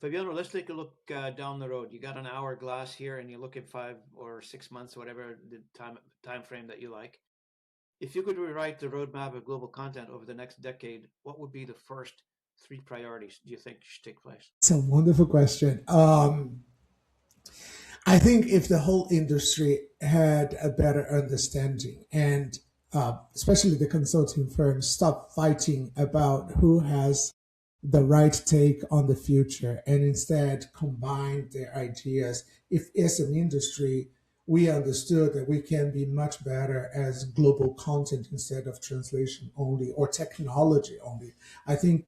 Fabiano, let's take a look down the road. You got an hourglass here, and you look at 5 or 6 months, whatever the time frame that you like. If you could rewrite the roadmap of global content over the next decade, what would be the first three priorities do you think should take place? It's a wonderful question. I think if the whole industry had a better understanding and especially the consulting firms stop fighting about who has the right take on the future and instead combine their ideas. If as an industry, we understood that we can be much better as global content instead of translation only or technology only. I think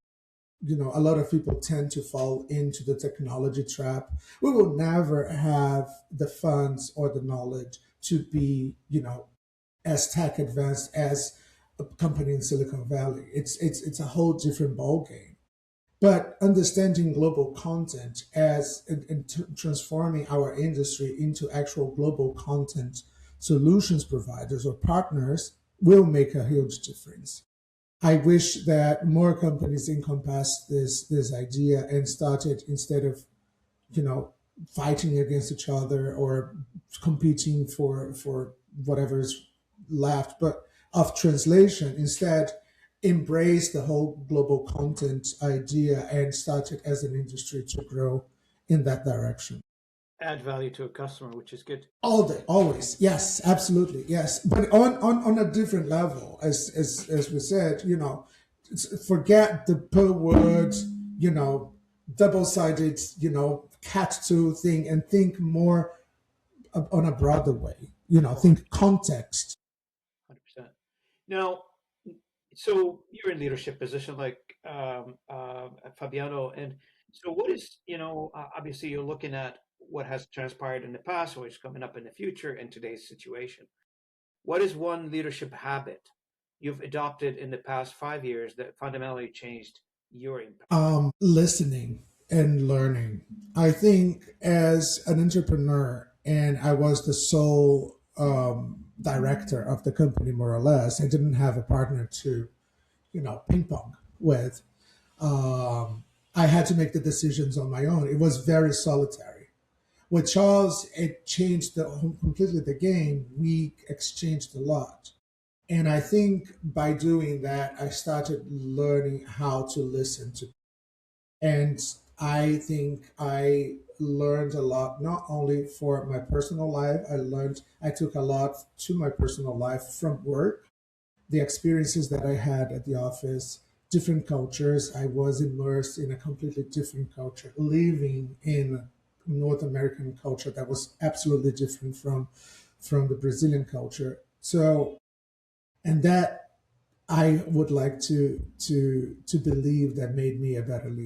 a lot of people tend to fall into the technology trap. We will never have the funds or the knowledge to be as tech advanced as a company in Silicon Valley. It's a whole different ballgame. But understanding global content as and transforming our industry into actual global content solutions providers or partners will make a huge difference. I wish that more companies encompassed this idea and started, instead of you know fighting against each other or competing for whatever's left, but of translation, instead embrace the whole global content idea and started as an industry to grow in that direction. Add value to a customer, which is good. All day, always. Yes, absolutely. Yes. But on a different level, as we said, forget the per word, you know, double sided, cat two thing and think more on a broader way, think context. 100%. Now, so you're in leadership position like Fabiano, and so what is, obviously you're looking at what has transpired in the past, what's coming up in the future, in today's situation. What is one leadership habit you've adopted in the past 5 years that fundamentally changed your impact? Listening and learning. I think as an entrepreneur, and I was the sole director of the company, more or less, I didn't have a partner to, ping pong with. I had to make the decisions on my own. It was very solitary. With Charles, it changed completely the game. We exchanged a lot. And I think by doing that, I started learning how to listen to. And I think I learned a lot, not only for my personal life, I took a lot to my personal life from work, the experiences that I had at the office, different cultures. I was immersed in a completely different culture, living in North American culture that was absolutely different from the Brazilian culture. So, and that I would like to believe that made me a better leader.